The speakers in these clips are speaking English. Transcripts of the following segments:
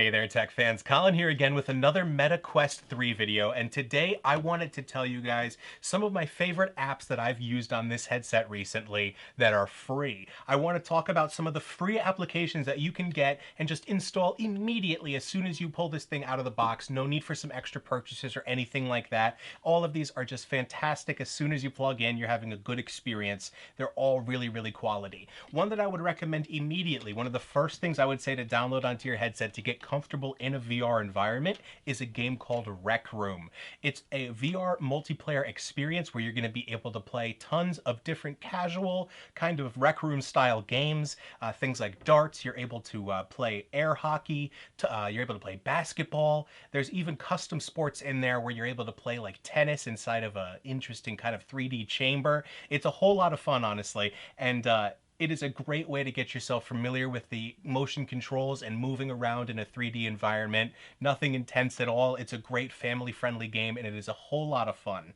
Hey there, tech fans. Colin here again with another Meta Quest 3 video, and today I wanted to tell you guys some of my favorite apps that I've used on this headset recently that are free. I want to talk about some of the free applications that you can get and just install immediately as soon as you pull this thing out of the box. No need for some extra purchases or anything like that. All of these are just fantastic. As soon as you plug in, you're having a good experience. They're all really, really quality. One that I would recommend immediately, one of the first things I would say to download onto your headset to get comfortable in a VR environment is a game called Rec Room. It's a VR multiplayer experience where you're going to be able to play tons of different casual kind of Rec Room style games, things like darts. You're able to play air hockey, you're able to play basketball. There's even custom sports in there where you're able to play like tennis inside of a interesting kind of 3D chamber. It's a whole lot of fun, honestly, and it is a great way to get yourself familiar with the motion controls and moving around in a 3D environment. Nothing intense at all. It's a great family-friendly game, and it is a whole lot of fun.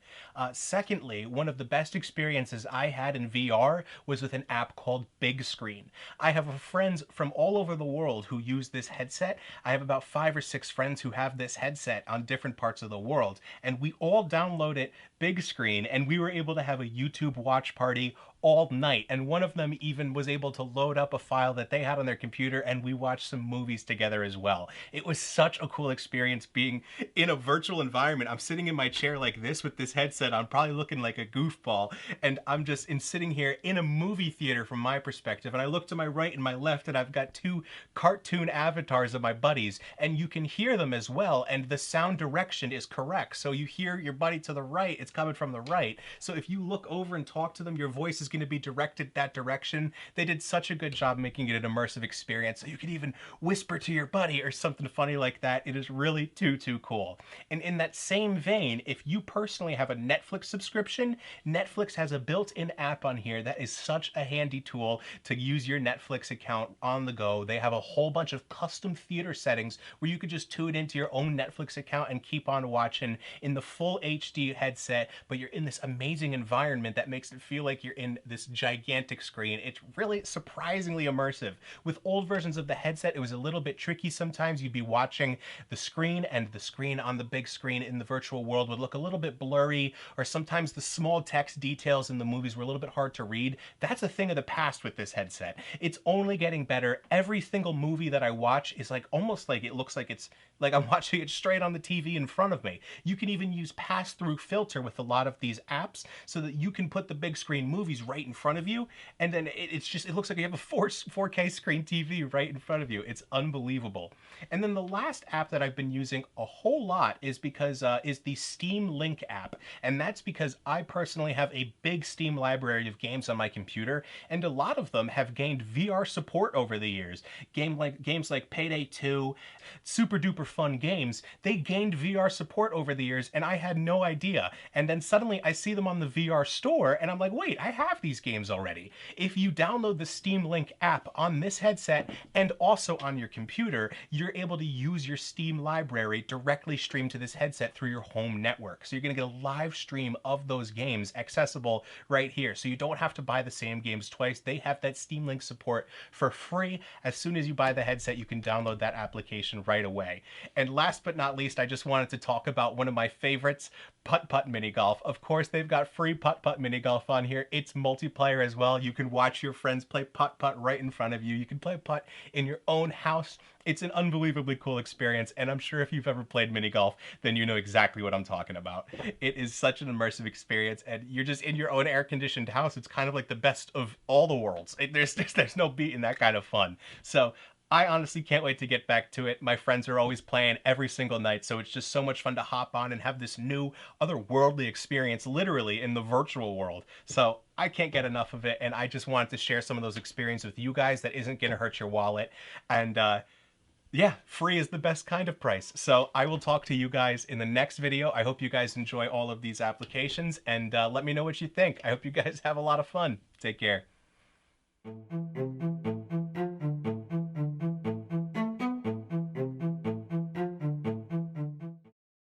Secondly, one of the best experiences I had in VR was with an app called Big Screen. I have friends from all over the world who use this headset. I have about 5 or 6 friends who have this headset on different parts of the world, and we all downloaded Big Screen, and we were able to have a YouTube watch party all night, and one of them even was able to load up a file that they had on their computer, and we watched some movies together as well. It was such a cool experience being in a virtual environment. I'm sitting in my chair like this with this headset on, probably looking like a goofball, and I'm just sitting here in a movie theater from my perspective, and I look to my right and my left, and I've got 2 cartoon avatars of my buddies, and you can hear them as well, and the sound direction is correct. So you hear your buddy to the right, it's coming from the right. So if you look over and talk to them, your voice is going to be directed that direction. They did such a good job making it an immersive experience. So you could even whisper to your buddy or something funny like that. It is really too cool. And in that same vein, if you personally have a Netflix subscription, Netflix has a built-in app on here that is such a handy tool to use your Netflix account on the go. They have a whole bunch of custom theater settings where you could just tune into your own Netflix account and keep on watching in the full HD headset, but you're in this amazing environment that makes it feel like you're in this gigantic screen. It's really surprisingly immersive. With old versions of the headset, it was a little bit tricky sometimes. You'd be watching the screen, and the screen on the big screen in the virtual world would look a little bit blurry, or sometimes the small text details in the movies were a little bit hard to read. That's a thing of the past with this headset. It's only getting better. Every single movie that I watch is like almost like it looks like it's like I'm watching it straight on the TV in front of me. You can even use pass-through filter with a lot of these apps so that you can put the big screen movies right in front of you, and then it looks like you have a 4K screen TV right in front of you. It's unbelievable. And then the last app that I've been using a whole lot is the Steam Link app, and that's because I personally have a big Steam library of games on my computer, and a lot of them have gained VR support over the years. Games like Payday 2, super duper fun games, they gained VR support over the years, and I had no idea. And then suddenly I see them on the VR store, and I'm like, wait, I have these games already. If you download the Steam Link app on this headset and also on your computer, you're able to use your Steam library directly streamed to this headset through your home network. So you're going to get a live stream of those games accessible right here. So you don't have to buy the same games twice. They have that Steam Link support for free. As soon as you buy the headset, you can download that application right away. And last but not least, I just wanted to talk about one of my favorites, Putt Mini Golf. Of course, they've got free Putt Mini Golf on here. It's multiplayer as well. You can watch your friends play Putt right in front of you. You can play Putt in your own house. It's an unbelievably cool experience, and I'm sure if you've ever played mini golf, then you know exactly what I'm talking about. It is such an immersive experience, and you're just in your own air-conditioned house. It's kind of like the best of all the worlds. There's no beat in that kind of fun. So I honestly can't wait to get back to it. My friends are always playing every single night, so it's just so much fun to hop on and have this new otherworldly experience literally in the virtual world. So I can't get enough of it, and I just wanted to share some of those experiences with you guys that isn't going to hurt your wallet. And yeah, free is the best kind of price. So I will talk to you guys in the next video. I hope you guys enjoy all of these applications, and let me know what you think. I hope you guys have a lot of fun. Take care.